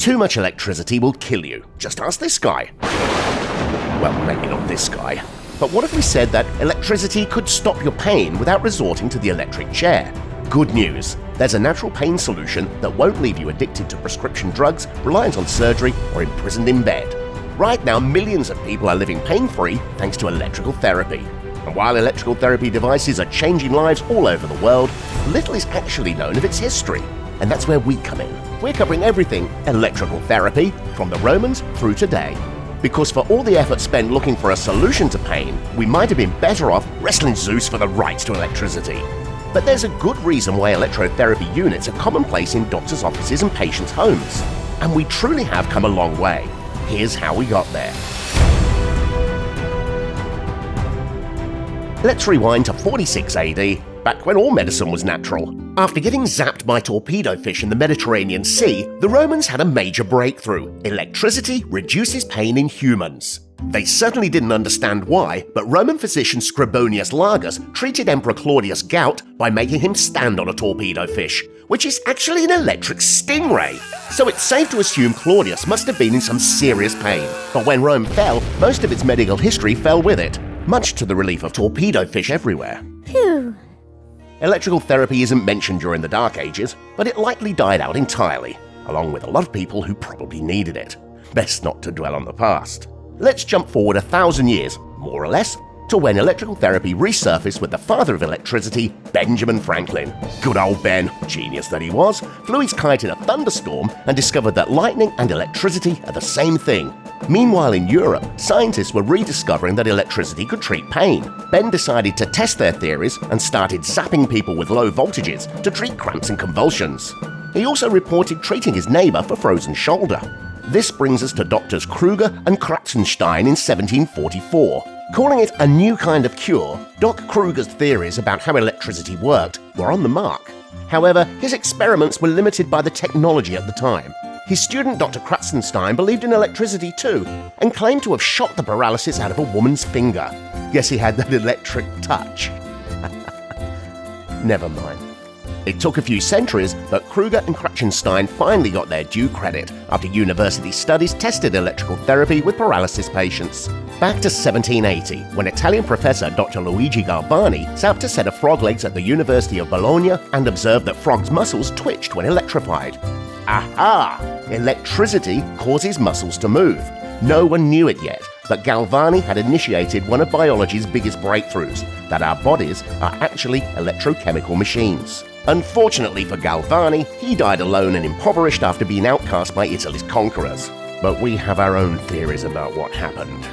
Too much electricity will kill you. Just ask this guy. Well, maybe not this guy. But what if we said that electricity could stop your pain without resorting to the electric chair? Good news! There's a natural pain solution that won't leave you addicted to prescription drugs, reliant on surgery, or imprisoned in bed. Right now, millions of people are living pain-free thanks to electrical therapy. And while electrical therapy devices are changing lives all over the world, little is actually known of its history. And that's where we come in. We're covering everything electrical therapy, from the Romans through today. Because for all the effort spent looking for a solution to pain, we might have been better off wrestling Zeus for the rights to electricity. But there's a good reason why electrotherapy units are commonplace in doctors' offices and patients' homes. And we truly have come a long way. Here's how we got there. Let's rewind to 46 AD, back when all medicine was natural. After getting zapped by torpedo fish in the Mediterranean Sea, the Romans had a major breakthrough. Electricity reduces pain in humans. They certainly didn't understand why, but Roman physician Scribonius Largus treated Emperor Claudius' gout by making him stand on a torpedo fish, which is actually an electric stingray. So it's safe to assume Claudius must have been in some serious pain. But when Rome fell, most of its medical history fell with it, much to the relief of torpedo fish everywhere. Phew. Electrical therapy isn't mentioned during the Dark Ages, but it likely died out entirely, along with a lot of people who probably needed it. Best not to dwell on the past. Let's jump forward 1,000 years, more or less, to when electrical therapy resurfaced with the father of electricity, Benjamin Franklin. Good old Ben, genius that he was, flew his kite in a thunderstorm and discovered that lightning and electricity are the same thing. Meanwhile in Europe, scientists were rediscovering that electricity could treat pain. Ben decided to test their theories and started zapping people with low voltages to treat cramps and convulsions. He also reported treating his neighbor for frozen shoulder. This brings us to Doctors Kruger and Kratzenstein in 1744. Calling it a new kind of cure, Doc Kruger's theories about how electricity worked were on the mark. However, his experiments were limited by the technology at the time. His student Dr. Kratzenstein believed in electricity too, and claimed to have shot the paralysis out of a woman's finger. Guess he had that electric touch. Never mind. It took a few centuries, but Kruger and Kratzenstein finally got their due credit after university studies tested electrical therapy with paralysis patients. Back to 1780, when Italian professor Dr. Luigi Galvani zapped a set of frog legs at the University of Bologna and observed that frogs' muscles twitched when electrified. Aha! Electricity causes muscles to move. No one knew it yet, but Galvani had initiated one of biology's biggest breakthroughs, that our bodies are actually electrochemical machines. Unfortunately for Galvani, he died alone and impoverished after being outcast by Italy's conquerors. But we have our own theories about what happened.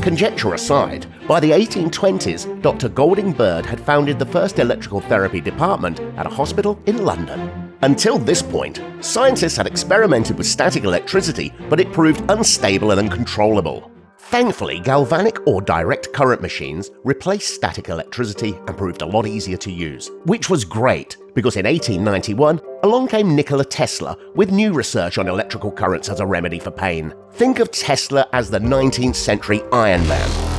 Conjecture aside, by the 1820s, Dr. Golding Bird had founded the first electrical therapy department at a hospital in London. Until this point, scientists had experimented with static electricity, but it proved unstable and uncontrollable. Thankfully, galvanic or direct current machines replaced static electricity and proved a lot easier to use, which was great because in 1891, along came Nikola Tesla with new research on electrical currents as a remedy for pain. Think of Tesla as the 19th century Iron Man.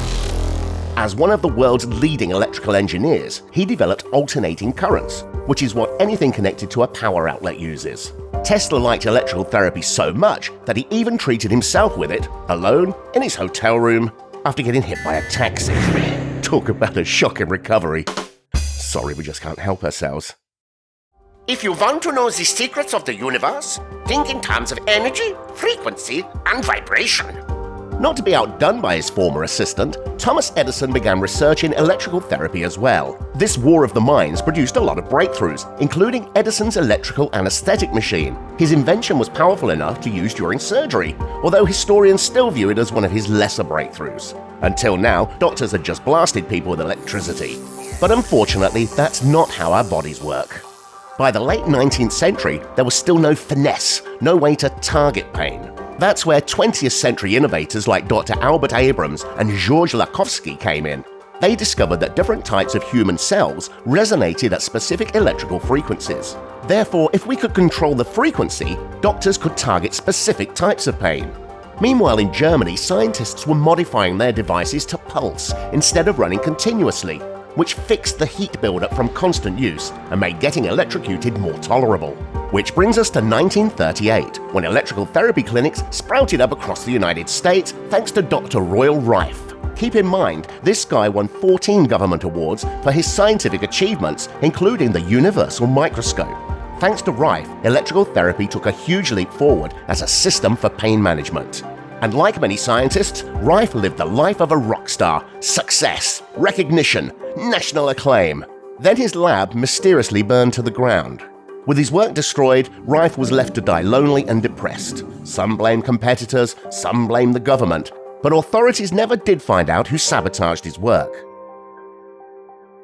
As one of the world's leading electrical engineers, he developed alternating currents, which is what anything connected to a power outlet uses. Tesla liked electrical therapy so much that he even treated himself with it, alone, in his hotel room, after getting hit by a taxi. Talk about a shocking recovery. Sorry, we just can't help ourselves. If you want to know the secrets of the universe, think in terms of energy, frequency, and vibration. Not to be outdone by his former assistant, Thomas Edison began research in electrical therapy as well. This war of the minds produced a lot of breakthroughs, including Edison's electrical anesthetic machine. His invention was powerful enough to use during surgery, although historians still view it as one of his lesser breakthroughs. Until now, doctors had just blasted people with electricity. But unfortunately, that's not how our bodies work. By the late 19th century, there was still no finesse, no way to target pain. That's where 20th century innovators like Dr. Albert Abrams and Georges Lakhovsky came in. They discovered that different types of human cells resonated at specific electrical frequencies. Therefore, if we could control the frequency, doctors could target specific types of pain. Meanwhile, in Germany, scientists were modifying their devices to pulse instead of running continuously, which fixed the heat buildup from constant use and made getting electrocuted more tolerable. Which brings us to 1938, when electrical therapy clinics sprouted up across the United States thanks to Dr. Royal Rife. Keep in mind, this guy won 14 government awards for his scientific achievements, including the universal microscope. Thanks to Rife, electrical therapy took a huge leap forward as a system for pain management. And like many scientists, Rife lived the life of a rock star: success, recognition, national acclaim. Then his lab mysteriously burned to the ground. With his work destroyed, Rife was left to die lonely and depressed. Some blame competitors, some blame the government, but authorities never did find out who sabotaged his work.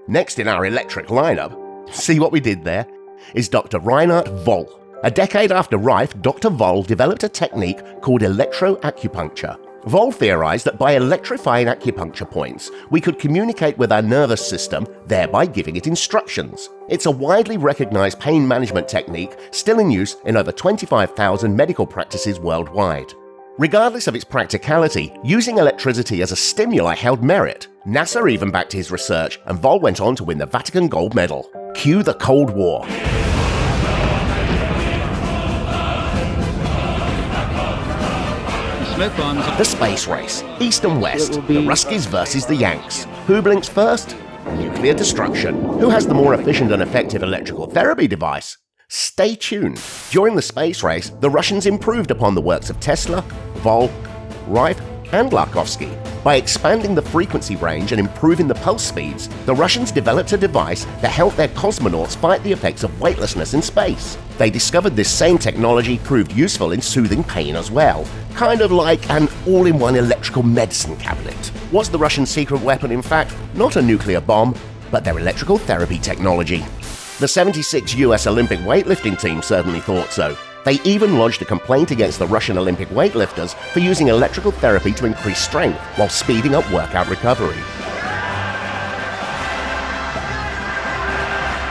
Next in our electric lineup, see what we did there, is Dr. Reiner Valle. A decade after Rife, Dr. Valle developed a technique called electroacupuncture. Valle theorized that by electrifying acupuncture points, we could communicate with our nervous system, thereby giving it instructions. It's a widely recognized pain management technique still in use in over 25,000 medical practices worldwide. Regardless of its practicality, using electricity as a stimuli held merit. NASA even backed his research, and Valle went on to win the Vatican Gold Medal. Cue the Cold War. The space race, East and West, the Ruskies versus the Yanks. Who blinks first? Nuclear destruction. Who has the more efficient and effective electrical therapy device? Stay tuned. During the space race, the Russians improved upon the works of Tesla, Valle, Rife, and Larkovsky. By expanding the frequency range and improving the pulse speeds, the Russians developed a device that helped their cosmonauts fight the effects of weightlessness in space. They discovered this same technology proved useful in soothing pain as well, kind of like an all-in-one electrical medicine cabinet. Was the Russian secret weapon, in fact, not a nuclear bomb, but their electrical therapy technology? The 76 US Olympic weightlifting team certainly thought so. They even lodged a complaint against the Russian Olympic weightlifters for using electrical therapy to increase strength while speeding up workout recovery.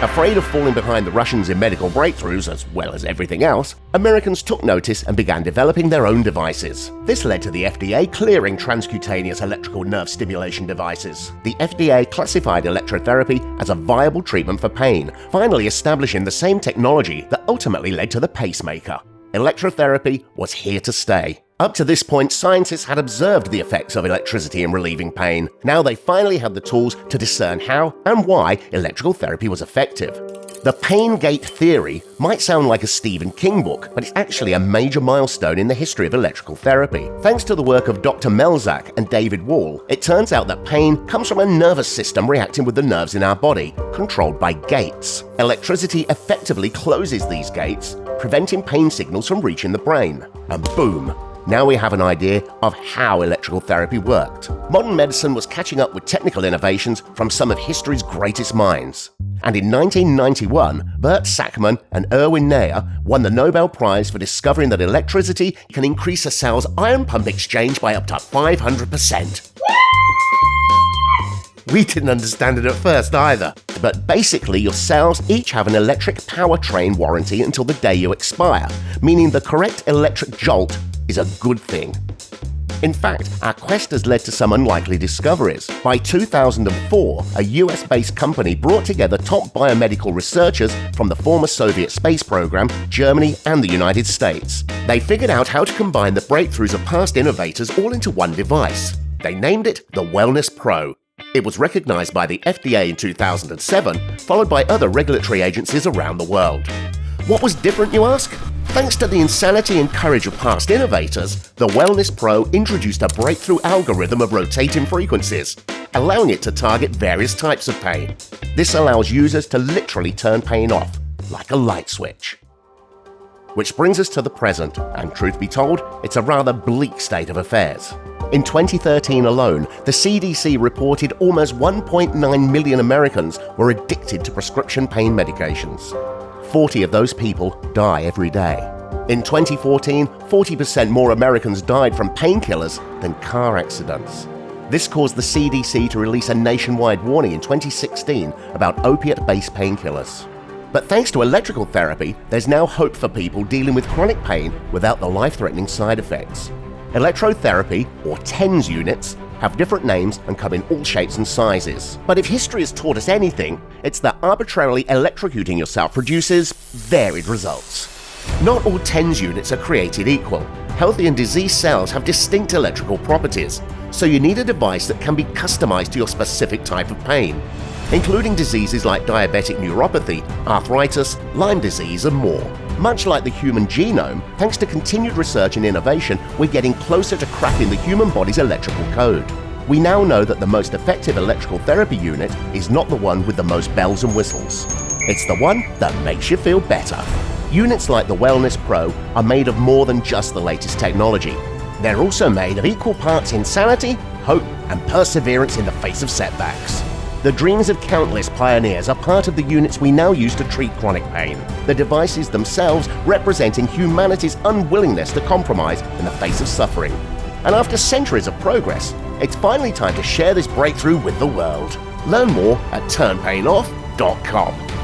Afraid of falling behind the Russians in medical breakthroughs as well as everything else, Americans took notice and began developing their own devices. This led to the FDA clearing transcutaneous electrical nerve stimulation devices. The FDA classified electrotherapy as a viable treatment for pain, finally establishing the same technology that ultimately led to the pacemaker. Electrotherapy was here to stay. Up to this point, scientists had observed the effects of electricity in relieving pain. Now they finally had the tools to discern how and why electrical therapy was effective. The pain gate theory might sound like a Stephen King book, but it's actually a major milestone in the history of electrical therapy. Thanks to the work of Dr. Melzack and David Wall, it turns out that pain comes from a nervous system reacting with the nerves in our body, controlled by gates. Electricity effectively closes these gates, preventing pain signals from reaching the brain. And boom! Now we have an idea of how electrical therapy worked. Modern medicine was catching up with technical innovations from some of history's greatest minds. And in 1991, Bert Sakmann and Erwin Neher won the Nobel Prize for discovering that electricity can increase a cell's ion pump exchange by up to 500%. We didn't understand it at first either. But basically, your cells each have an electric powertrain warranty until the day you expire, meaning the correct electric jolt is a good thing. In fact, our quest has led to some unlikely discoveries. By 2004, a US-based company brought together top biomedical researchers from the former Soviet space program, Germany, and the United States. They figured out how to combine the breakthroughs of past innovators all into one device. They named it the Wellness Pro. It was recognized by the FDA in 2007, followed by other regulatory agencies around the world. What was different, you ask? Thanks to the insanity and courage of past innovators, the Wellness Pro introduced a breakthrough algorithm of rotating frequencies, allowing it to target various types of pain. This allows users to literally turn pain off, like a light switch. Which brings us to the present, and truth be told, it's a rather bleak state of affairs. In 2013 alone, the CDC reported almost 1.9 million Americans were addicted to prescription pain medications. 40 of those people die every day. In 2014, 40% more Americans died from painkillers than car accidents. This caused the CDC to release a nationwide warning in 2016 about opiate-based painkillers. But thanks to electrical therapy, there's now hope for people dealing with chronic pain without the life-threatening side effects. Electrotherapy, or TENS units, have different names and come in all shapes and sizes. But if history has taught us anything, it's that arbitrarily electrocuting yourself produces varied results. Not all TENS units are created equal. Healthy and diseased cells have distinct electrical properties, so you need a device that can be customized to your specific type of pain, including diseases like diabetic neuropathy, arthritis, Lyme disease, and more. Much like the human genome, thanks to continued research and innovation, we're getting closer to cracking the human body's electrical code. We now know that the most effective electrical therapy unit is not the one with the most bells and whistles. It's the one that makes you feel better. Units like the Wellness Pro are made of more than just the latest technology. They're also made of equal parts insanity, hope, and perseverance in the face of setbacks. The dreams of countless pioneers are part of the units we now use to treat chronic pain, the devices themselves representing humanity's unwillingness to compromise in the face of suffering. And after centuries of progress, it's finally time to share this breakthrough with the world. Learn more at turnpainoff.com.